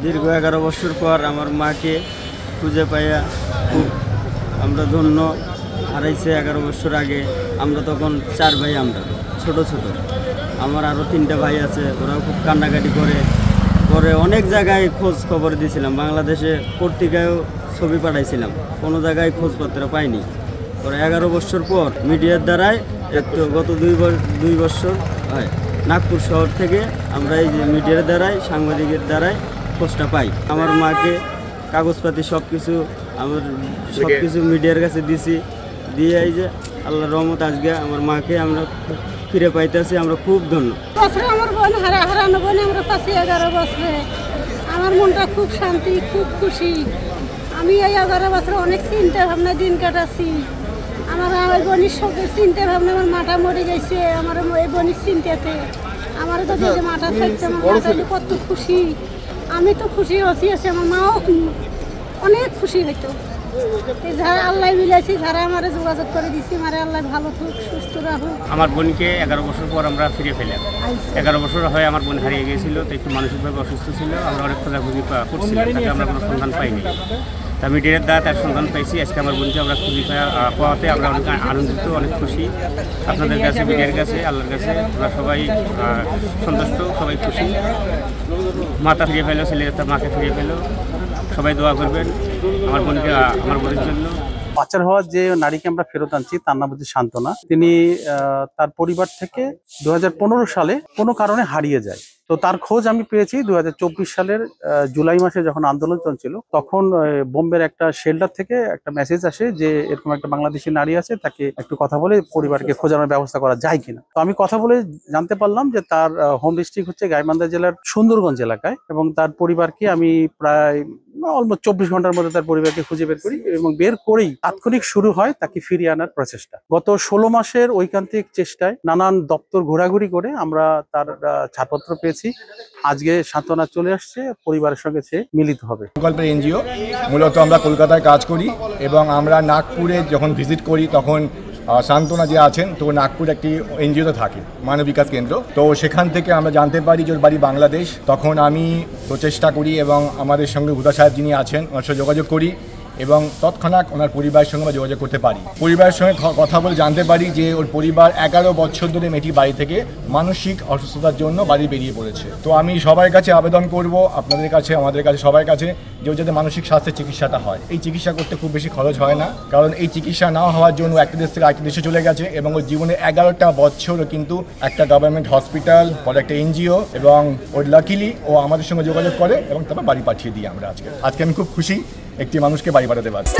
দীর্ঘ 11 বছর পর আমার মাকে খুঁজে পাইয়া খুব আমরা ধন্য। হারাইছে 11 বছর আগে। আমরা তখন 4 ভাই, আমরা ছোট ছোট। আমার আরও 3টা ভাই আছে, ওরাও খুব কান্নাকাটি করে অনেক জায়গায় খোঁজ খবর দিয়েছিলাম, বাংলাদেশে পত্রিকায়ও ছবি পাঠাইছিলাম, কোনো জায়গায় খোঁজপত্র পাইনি। পরে 11 বছর পর মিডিয়ার দ্বারায় একটু গত 2 বছর হয় নাগপুর শহর থেকে আমরা এই যে মিডিয়ার দ্বারাই, সাংবাদিকের দ্বারাই খোঁজটা পাই। আমার মাকে কাগজপাতি সব কিছু মিডিয়ার কাছে দিছি, দিয়ে এই যে আল্লাহর রহমত আজকে আমার মাকে আমরা ফিরে পাইতেছি। আমরা খুব ধন্য। আমার বোন হারানো বোন আমরা পাচ্ছি 11 বছরে। আমার মনটা খুব শান্তি, খুব খুশি। আমি এই 11 বছরে অনেক চিন্তা ভাবনা দিন কাটাচ্ছি। আমার ওই বোনের সঙ্গে চিন্তা ভাবনা, আমার মাটা মরে গেছে আমার এই বোনের চিন্তাতে। আমার তো যে মাটা থাকছে, আমার মাটা কত খুশি। আমি তো খুশি হচ্ছি, আমার মাও অনেক খুশি হইতো। যারা আল্লাহ মিলাইছি, যারা আমার যোগাযোগ করে দিচ্ছি, আমার আল্লাহ ভালো থাকুক, সুস্থ রাখুক। আমার বোনকে 11 বছর পর আমরা ফিরে পেলাম। 11 বছর হয়ে আমার বোন হারিয়ে গিয়েছিল, তো একটু মানসিকভাবে অসুস্থ ছিল। আমরা অনেক খোঁজাখুঁজি করছিলাম, তাকে আমরা কোনো সন্ধান পাইনি। তা মিডিয়ার দ্বারা তার সন্ধান পাইছি। আজকে আমার বোনকে আমরা খুঁজি পাওয়াতে আমরা অনেক আনন্দিত, অনেক খুশি। আপনাদের কাছে, মিডিয়ার কাছে, আল্লাহর কাছে আমরা সবাই সন্তুষ্ট, সবাই খুশি। মাতা ফিরে পেলো, ছেলেরা তার মাকে ফিরে পেলো। সবাই দোয়া করবেন আমার বোনকে, আমার বোনের জন্য। পাচার হওয়ার যে নারীকে আমরা ফেরত আনছি, তার নাম হচ্ছে সান্ত্বনা। তিনি তার পরিবার থেকে 2015 সালে কোনো কারণে হারিয়ে যায়। তো তার খোঁজ আমি পেয়েছি 2024 সালের জুলাই মাসে, যখন আন্দোলন চলছিল। তখন বোম্বের একটা শেল্টার থেকে একটা মেসেজ আসে যে এরকম একটা বাংলাদেশি নারী আছে, তাকে একটু কথা বলে পরিবারকে খোঁজানোর ব্যবস্থা করা যায় কিনা। তো আমি কথা বলে জানতে পারলাম যে তার হোম ডিস্ট্রিক্ট হচ্ছে গাইবান্ধা জেলার সুন্দরগঞ্জ এলাকায়, এবং তার পরিবারকে আমি প্রায় অলমোস্ট 24 ঘন্টার মধ্যে তার পরিবারকে খুঁজে বের করি, এবং বের করেই তাৎক্ষণিক শুরু হয় তাকে ফিরিয়ে আনার প্রচেষ্টা। গত 16 মাসের ঐকান্তিক চেষ্টায় নানান দপ্তর ঘোরাঘুরি করে আমরা তার ছাড়পত্র পেয়েছি। আজকে সান্ত্বনা চলে আসছে, পরিবারের সঙ্গে সে মিলিত হবে। প্রকল্পের এনজিও, মূলত আমরা কলকাতায় কাজ করি, এবং আমরা নাগপুরে যখন ভিজিট করি তখন সান্ত্বনা যে আছেন, তো নাগপুর একটি এনজিওতে থাকে, মানব বিকাশ কেন্দ্র। তো সেখান থেকে আমরা জানতে পারি যে ওর বাড়ি বাংলাদেশ। তখন আমি প্রচেষ্টা করি এবং আমাদের সঙ্গে হুদা সাহেব যিনি আছেন, ওনার সঙ্গে যোগাযোগ করি, এবং তৎক্ষণাৎ ওনার পরিবারের সঙ্গে আমরা যোগাযোগ করতে পারি। পরিবারের সঙ্গে কথা বলে জানতে পারি যে ওর পরিবার 11 বছর ধরে মেয়েটি বাড়ি থেকে মানসিক অসুস্থতার জন্য বাড়ি বেরিয়ে পড়েছে। তো আমি সবার কাছে আবেদন করব, আপনাদের কাছে, আমাদের কাছে, সবার কাছে, যে যাতে মানসিক স্বাস্থ্যের চিকিৎসাটা হয়। এই চিকিৎসা করতে খুব বেশি খরচ হয় না, কারণ এই চিকিৎসা না হওয়ার জন্য একটা দেশ থেকে আরেকটা দেশে চলে গেছে, এবং ওর জীবনে 11টা বছরও কিন্তু একটা গভর্নমেন্ট হসপিটাল, পরে একটা এনজিও, এবং ওর লাকিলি ও আমাদের সঙ্গে যোগাযোগ করে, এবং তারপর বাড়ি পাঠিয়ে দিই আমরা। আজকে আমি খুব খুশি একটি মানুষকে বাড়ি পাঠাতে পারছি।